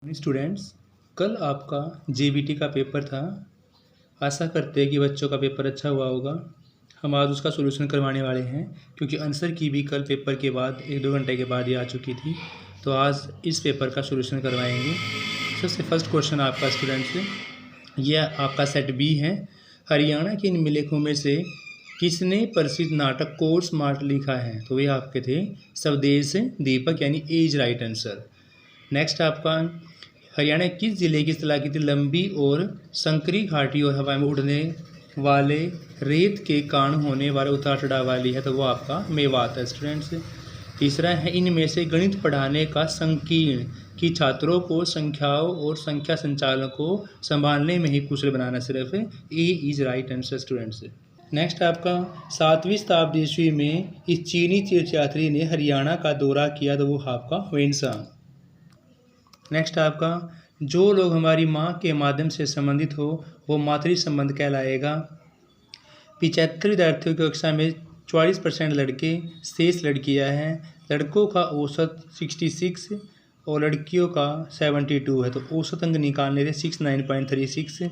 Students, कल आपका JBT का पेपर था। आशा करते हैं कि बच्चों का पेपर अच्छा हुआ होगा। हम आज उसका सॉल्यूशन करवाने वाले हैं क्योंकि आंसर की भी कल पेपर के बाद 1-2 घंटे के बाद ही आ चुकी थी। तो आज इस पेपर का सॉल्यूशन करवाएंगे। सबसे फर्स्ट क्वेश्चन आपका स्टूडेंट्स, यह आपका सेट बी है। हरियाणा के निम्नलिखितों में से किसने प्रसिद्ध नाटक कोर्ट स्मार्ट लिखा है? तो ये आपके थे स्वदेश दीपक, यानी A is right answer. Next आपका, हरियाणा किस जिले की स्थलाकृति लंबी और संकरी घाटी और हवा में उड़ने वाले रेत के कारण होने वाले उतार चढ़ाव वाली है? तो वो आपका मेवात है स्टूडेंट्स। तीसरा है, इनमें से गणित पढ़ाने का संकीर्ण कि छात्रों को संख्याओं और संख्या संचालन को संभालने में ही कुशल बनाना सिर्फ A is right answer students. Next आपका, 7वीं शताब्दी ईस्वी में इस चीनी तीर्थयात्री ने हरियाणा का दौरा किया, तो वो आपका वेंसा। नेक्स्ट आपका, जो लोग हमारी माँ के माध्यम से संबंधित हो वो मातृ संबंध कहलाएगा। 75 विद्यार्थियों की कक्षा में 44% लड़के, शेष लड़कियां हैं। लड़कों का औसत 66 और लड़कियों का 72 है, तो औसत अंक निकालने से 69.36।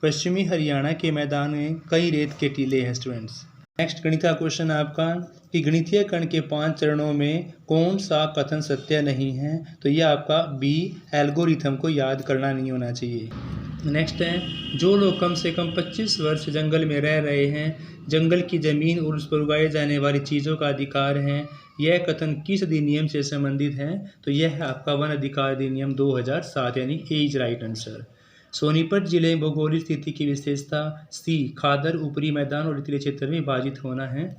पश्चिमी हरियाणा के मैदान में कई रेत के टीले हैं स्टूडेंट्स। नेक्स्ट गणित का क्वेश्चन आपका कि गणितीय कण के 5 चरणों में कौन सा कथन सत्य नहीं है? तो ये आपका बी एल्गोरिथम को याद करना नहीं होना चाहिए। नेक्स्ट है, जो लोग कम से कम 25 वर्ष जंगल में रह रहे हैं, जंगल की जमीन और उस पर उगाई जाने वाली चीज़ों का अधिकार है, यह कथन किस अधिनियम से संबंधित है? तो यह है आपका वन अधिकार अधिनियम 2007, यानी A is right answer. Sonipat जिले में भौगोलिक स्थिति की विशेषता सी खादर, ऊपरी मैदान और रेतीले क्षेत्र में विभाजित होना है।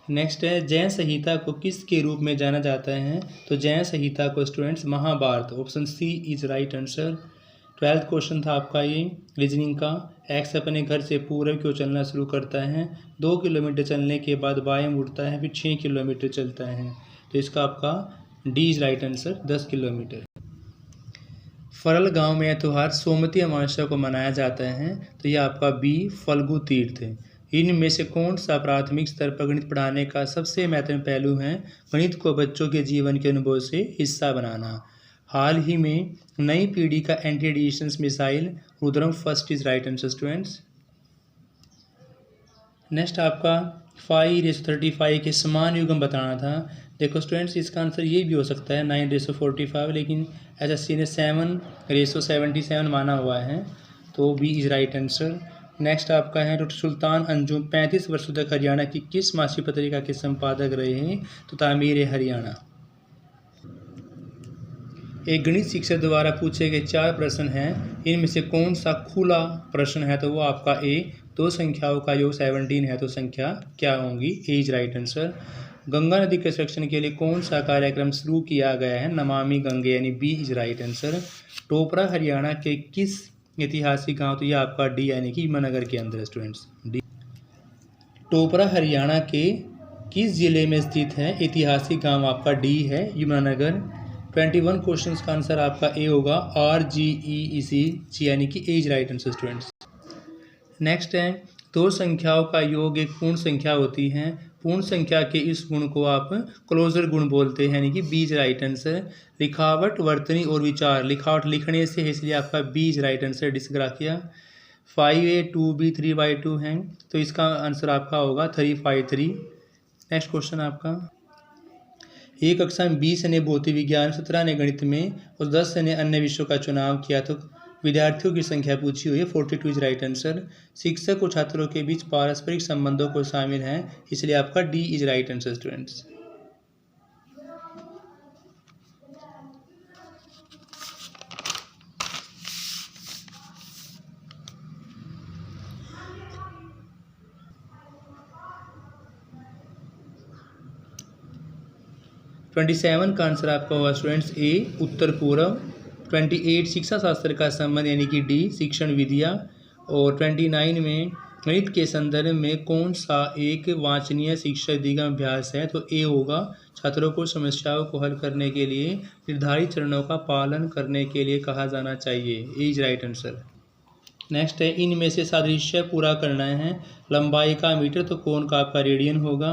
नेक्स्ट है, जैन संहिता को किस के रूप में जाना जाता है? तो जैन संहिता को students Mahabharata, option C is right answer. 12th question था आपका ये रीजनिंग का। एक्स अपने घर से पूर्व की ओर चलना शुरू करता है, 2 किलोमीटर चलने के बाद बाएं मुड़ता है, फिर 6 किलोमीटर चलता है, तो इसका आपका D is right answer 10 kilometre. फरल गांव में यह त्यौहार सोमवती अमावस्या को मनाया जाता है, तो यह आपका बी फल्गु तीर्थ है। इनमें से कौन सा प्राथमिक स्तर पर गणित पढ़ाने का सबसे महत्वपूर्ण पहलू है? गणित को बच्चों के जीवन के अनुभव से हिस्सा बनाना। हाल ही में नई पीढ़ी का anti radiation missile Rudram first is right answer students. Next आपका 5:35 के समान युग्म बताना था। देखो स्टूडेंट्स, इसका आंसर ये भी हो सकता है 9:45, लेकिन एसएससी ने 7:77 माना हुआ है, तो B is right answer. Next आपका है, डॉक्टर सुल्तान अंजुम 35 वर्षों तक हरियाणा की किस मासिक पत्रिका के संपादक रहे हैं? तो तामीर हरियाणा। एक गणित शिक्षक द्वारा पूछे गए 4 प्रश्न हैं, इनमें से कौन सा खुला प्रश्न है? तो वो आपका ए 2 संख्याओं का योग 17 है, तो संख्या क्या होंगी? ए इज राइट आंसर। गंगा नदी के संरक्षण के लिए कौन सा कार्यक्रम शुरू किया गया है? नमामि गंगे, यानी B is right answer. Topra Haryana के किस ऐतिहासिक गांव? तो यह आपका डी, यानी कि यमुनानगर के अंदर स्टूडेंट्स डी। टोपरा हरियाणा के किस जिले में स्थित है? ऐतिहासिक गांव आपका डी है, यमुनानगर। 21 क्वेश्चन का आंसर आपका ए होगा, RGEEC, यानी कि A is right answer students. Next है, 2 संख्याओं का योग एक पूर्ण संख्या होती है, पूर्ण संख्या के इस गुण को आप क्लोजर गुण बोलते हैं, यानी कि बी इज राइट आंसर। लिखावट, वर्तनी और विचार, लिखावट लिखने से है, इसलिए आपका B is right answer. Dysgraphia 5A 2B 3/2 है, तो इसका आंसर आपका होगा 3/3। नेक्स्ट क्वेश्चन आपका, एक कक्षा में 20 ने भौतिक विज्ञान, 17 ने गणित में और 10 ने अन्य विषयों का चुनाव किया, तो विद्यार्थियों की संख्या पूछी हुई है, 42 इज राइट आंसर। शिक्षक और छात्रों के बीच पारस्परिक संबंधों को शामिल है, इसलिए आपका D is right answer students. Twenty 27 का आंसर आपका होगा स्टूडेंट्स ए उत्तर पूर्व। 28 शिक्षा शास्त्र का संबंध, यानी कि डी शिक्षण विधियाँ। और 29 में गणित के संदर्भ में कौन सा एक वांछनीय शिक्षा दिगम अभ्यास है? तो ए होगा, छात्रों को समस्याओं को हल करने के लिए निर्धारित चरणों का पालन करने के लिए कहा जाना चाहिए। ए इज राइट आंसर। नेक्स्ट है, इनमें से सादृश्य पूरा करना है। लंबाई का मीटर, तो कोण का आपका रेडियन होगा।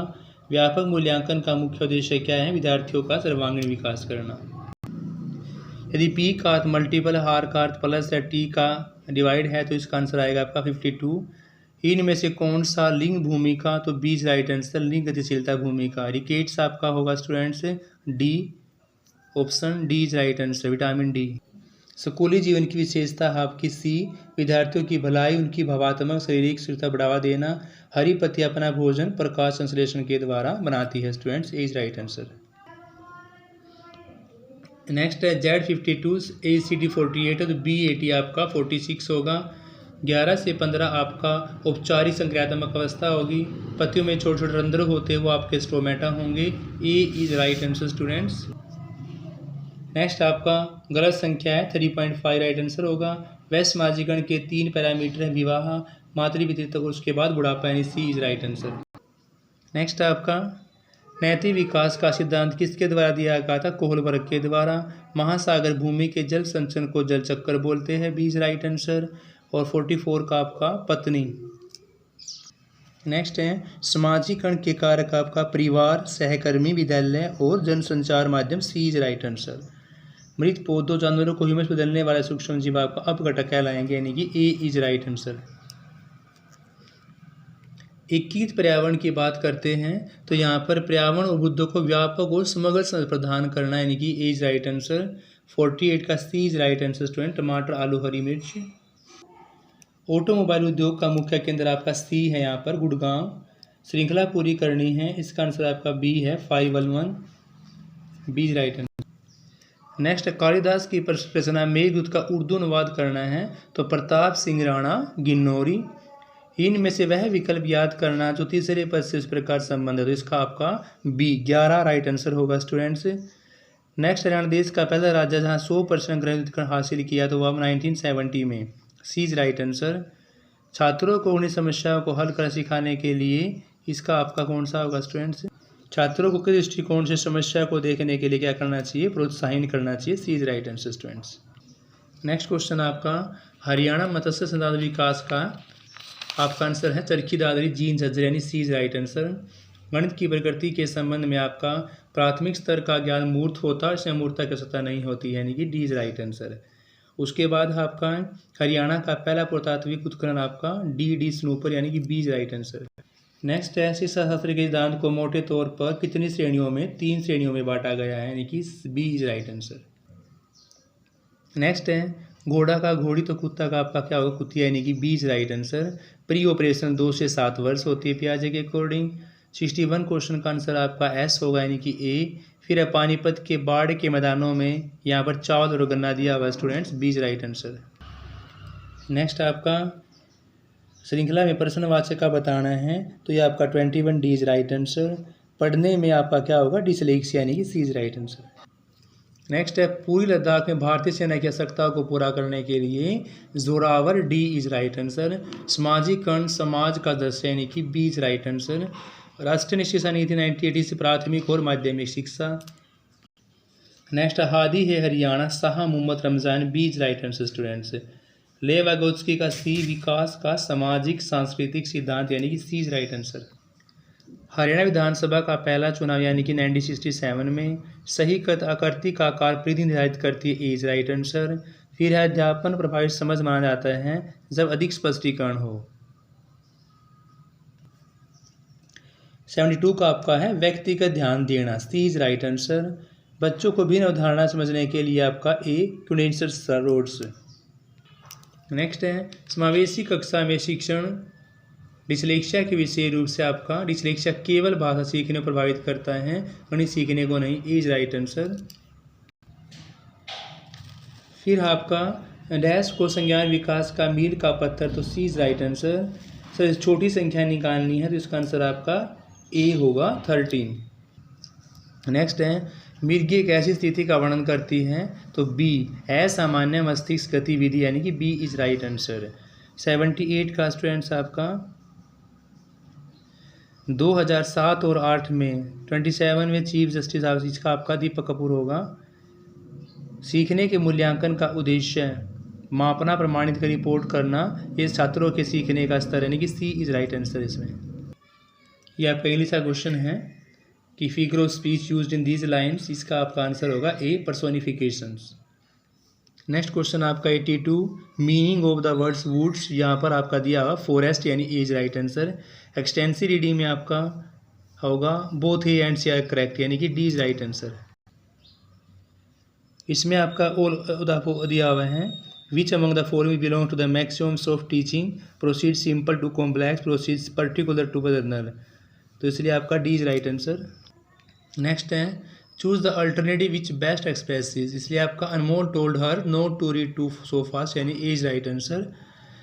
व्यापक मूल्यांकन का मुख्य उद्देश्य क्या है? विद्यार्थियों का सर्वांगीण विकास करना। यदि पी का अर्थ मल्टीपल, हार का अर्थ प्लस या टी का डिवाइड है तो इसका आंसर आएगा आपका 52। इनमें से कौन सा लिंग भूमिका, तो बी इज राइट आंसर, लिंग गतिशीलता भूमिका। रिकेट्स आपका होगा students D, option D is right answer, vitamin D. स्कूली जीवन की विशेषता आपकी सी, विद्यार्थियों की भलाई, उनकी भावात्मक शारीरिक स्थिरता बढ़ावा देना। हरी पत्ती अपना भोजन प्रकाश संश्लेषण के द्वारा बनाती है students, A is right answer. Next है Z52, ACD 48 है तो B80 आपका 46 होगा। 11 से 15 आपका औपचारिक संक्रियात्मक अवस्था होगी। पत्तियों में छोटे छोटे रंध्र होते हैं वो आपके स्टोमेटा होंगे, A is right answer students. Next आपका गलत संख्या है 3.5 राइट आंसर होगा। वैश्य समाजीकरण के 3 पैरामीटर हैं, विवाह, मातृपितृत्व और उसके बाद बुढ़ापा, यानी सी इज राइट आंसर। नेक्स्ट आपका नैतिक विकास का सिद्धांत किसके द्वारा दिया गया था, कोहलबर्ग के द्वारा। महासागर भूमि के जल संचरण को जल चक्कर बोलते हैं, बी इज राइट आंसर। और 44 का आपका पत्नी। नेक्स्ट है समाजीकरण के कारक आपका परिवार, सहकर्मी, विद्यालय और जनसंचार माध्यम, सी इज राइट आंसर। मृत पौधों, जानवरों को ह्यूमस बदलने वाले सूक्ष्म जीव आपका अपघटक कहलाएंगे, यानी कि ए इज राइट आंसर। एकीकृत पर्यावरण की बात करते हैं तो यहाँ पर पर्यावरण और बुद्धों को व्यापक और समग्र समझ प्रदान करना, यानी कि ए इज राइट आंसर। 48 का सी इज राइट आंसर स्टूडेंट, टमाटर, आलू, हरी मिर्च। ऑटोमोबाइल उद्योग का मुख्य केंद्र आपका सी है, यहाँ पर गुड़गांव। श्रृंखला पूरी करनी है, इसका आंसर आपका बी है 511, B is right answer. Next Kalidas की रचना मेघदूत का उर्दू अनुवाद करना है तो प्रताप सिंह राणा, गिन्नौरी। इनमें से वह विकल्प याद करना जो तीसरे पद से इस प्रकार संबंध है, तो इसका आपका बी 11 राइट आंसर होगा स्टूडेंट्स। नेक्स्ट हरियाणा देश का पहला राज्य जहां 100% ग्रह हासिल किया तो वह 1970 में, सी इज राइट आंसर। छात्रों को उन्हीं समस्याओं को हल कर सिखाने के लिए इसका आपका कौन सा होगा स्टूडेंट्स, छात्रों को किस दृष्टिकोण से समस्या को देखने के लिए क्या करना चाहिए, प्रोत्साहित करना चाहिए, C is right answer students. Next question आपका हरियाणा मत्स्य संसाधन विकास का आपका आंसर है चरखी दादरी, जीन झज्जर, यानी सी इज राइट आंसर। गणित की प्रकृति के संबंध में आपका प्राथमिक स्तर का ज्ञान मूर्त होता है, इसमें मूर्तता की आवश्यकता नहीं होती है, यानी कि डी इज राइट आंसर। उसके बाद आपका हरियाणा का पहला पुरातात्विक उत्खनन आपका डी स्नूपर, यानी कि B is right answer. Next है शिक्षा शास्त्र के सिद्धांत को मोटे तौर पर कितनी श्रेणियों में, 3 श्रेणियों में बांटा गया है, यानी कि B is right answer. Next है घोड़ा का घोड़ी तो कुत्ता का आपका क्या होगा, कुतिया, यानी कि B is right answer. Pre operation 2 से 7 वर्ष होती है पियाजे के अकॉर्डिंग। 61 क्वेश्चन का आंसर आपका एस होगा, यानी कि ए। फिर है पानीपत के बाढ़ के मैदानों में यहाँ पर चावल और गन्ना दिया हुआ students, B is right answer. Next आपका श्रृंखला में प्रश्नवाचक का बताना है तो ये आपका 21 डी इज राइट आंसर। पढ़ने में आपका क्या होगा, डिसलेक्सिया, यानी कि C is right answer. Next है पूरी लद्दाख में भारतीय सेना की आवश्यकताओं को पूरा करने के लिए Zorawar, D is right answer. समाजीकरण समाज का दृश्य, यानी कि बी इज राइट आंसर। राष्ट्रीय शिक्षा नीति 1980 से प्राथमिक और माध्यमिक शिक्षा। नेक्स्ट हादी है Haryana, Shah Mohammad Ramzan, B is right answer students. ले वागोत्स्की का सी विकास का सामाजिक सांस्कृतिक सिद्धांत, यानी कि C is right answer. Haryana विधानसभा का पहला चुनाव, यानी कि 1967 में। सही कथ आकृति का आकार परिधि निर्धारित करती है, ए इज राइट आंसर। फिर है अध्यापन प्रभावित समझ माना जाता है जब अधिक स्पष्टीकरण हो। 72 का आपका है व्यक्तिगत ध्यान देना, सी इज राइट आंसर। बच्चों को भिन्न अवधारणा समझने के लिए आपका ए क्यूडेंसर रोड्स। नेक्स्ट है समावेशी कक्षा में शिक्षण डिसलेक्सिया के विशेष रूप से आपका डिसलेक्सिया केवल भाषा सीखने को प्रभावित करता है, गणित सीखने को नहीं, ए इज राइट आंसर। फिर आपका डैश को संज्ञान विकास का मील का पत्थर, तो सी इज राइट आंसर। सर छोटी संख्या निकालनी है तो इसका आंसर आपका ए होगा 13। नेक्स्ट है मिर्गी एक ऐसी स्थिति का वर्णन करती है तो बी असामान्य मस्तिष्क गतिविधि, यानी कि बी इज राइट आंसर। 78 का स्टूडेंट्स आपका 2007 और 8 में 27वें चीफ जस्टिस ऑफ का आपका दीपक कपूर होगा। सीखने के मूल्यांकन का उद्देश्य मापना, प्रमाणित कर रिपोर्ट करना, ये छात्रों के सीखने का स्तर, यानी कि सी इज राइट आंसर इसमें। यह आपका इंग्लिश का क्वेश्चन है कि figure of speech used in these lines, इसका आपका आंसर होगा ए पर्सोनिफिकेशंस। नेक्स्ट क्वेश्चन आपका 82, meaning of the words woods, यहाँ पर आपका दिया हुआ फॉरेस्ट यानी A is right answer. Extensive reading में आपका होगा both A and C are correct यानी कि डी इज राइट आंसर। इसमें आपका ऑल दिया हुआ है which among the following belong to the maxims of teaching, proceed simple to complex, proceed particular to general, तो इसलिए आपका D is right answer. Next है choose the alternative which best expresses, इसलिए आपका Anmol told her not to read too so fast यानी A is right answer.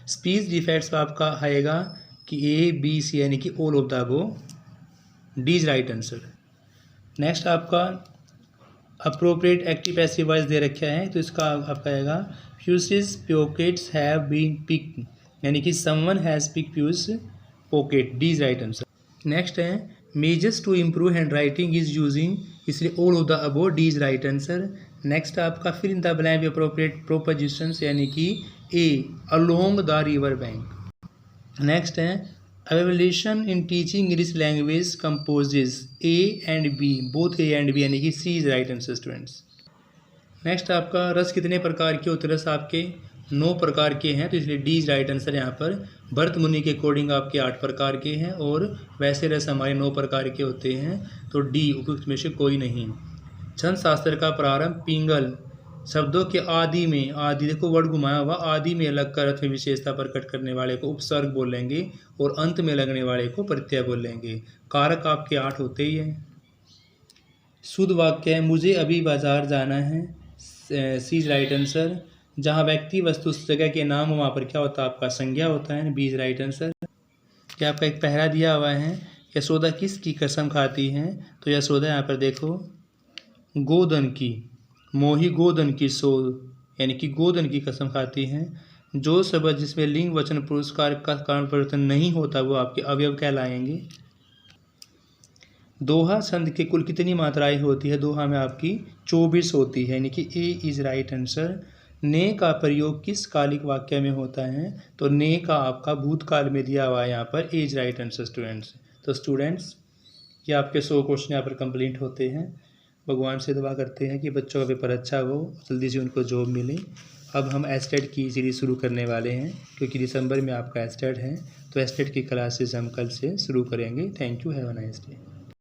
Speech defects का आपका आएगा कि ए बी सी यानी कि all of the above, D is right answer. Next आपका अप्रोप्रिएट एक्टिव पैसिव वॉइस दे रखा है, तो इसका आपका आएगा फ्यूसिस पॉकेट्स हैव बीन पिक यानी कि समवन हैज़ पिक फ्यूज pocket, D is right answer. Next है measures to improve hand writing is using, इसलिए all of the above, D is right answer. Next आपका fill in the blank appropriate prepositions यानी कि A along the river bank. Next है evaluation in teaching English language composes A and B, both A and B यानी कि C is right answer students. Next आपका रस कितने प्रकार के होते, रस आपके 9 प्रकार के हैं, तो इसलिए डी इज राइट आंसर। यहाँ पर भरत मुनि के अकॉर्डिंग आपके 8 प्रकार के हैं और वैसे रस हमारे 9 प्रकार के होते हैं, तो डी उपयुक्त में से कोई नहीं। छंद शास्त्र का प्रारंभ पिंगल, शब्दों के आदि में, आदि देखो वर्ड घुमाया हुआ, आदि में लग कर अर्थ में विशेषता प्रकट करने वाले को उपसर्ग बोलेंगे और अंत में लगने वाले को प्रत्यय बोलेंगे। कारक आपके 8 होते ही हैं। शुद्ध वाक्य है मुझे अभी बाजार जाना है, सी इज राइट आंसर। जहाँ व्यक्ति वस्तु उस जगह के नाम वहाँ पर क्या होता है आपका संज्ञा होता है, बी इज राइट आंसर। क्या आपका एक पहरा दिया हुआ है यशोदा किसकी कसम खाती हैं, तो यशोदा यहाँ पर देखो गोधन की, मोही गोधन की सो यानी कि गोधन की कसम खाती हैं। जो शब्द जिसमें लिंग वचन पुरस्कार का कारण परिवर्तन नहीं होता वो आपके अवयव कहलाएंगे। दोहा छंद के कुल कितनी मात्राएं होती है, दोहा में आपकी 24 होती है यानी कि ए इज राइट आंसर। ने का प्रयोग किस कालिक वाक्य में होता है, तो ने का आपका भूतकाल में दिया हुआ है यहाँ पर, ए इज राइट आंसर स्टूडेंट्स। तो स्टूडेंट्स ये आपके 100 क्वेश्चन यहाँ पर कंप्लीट होते हैं। भगवान से दुआ करते हैं कि बच्चों का पेपर अच्छा हो, जल्दी से उनको जॉब मिले। अब हम एस्टेट की सीरीज शुरू करने वाले हैं क्योंकि दिसंबर में आपका एस्टेट है, तो एस्टेट की क्लासेस हम कल से शुरू करेंगे। Thank you, have a nice day.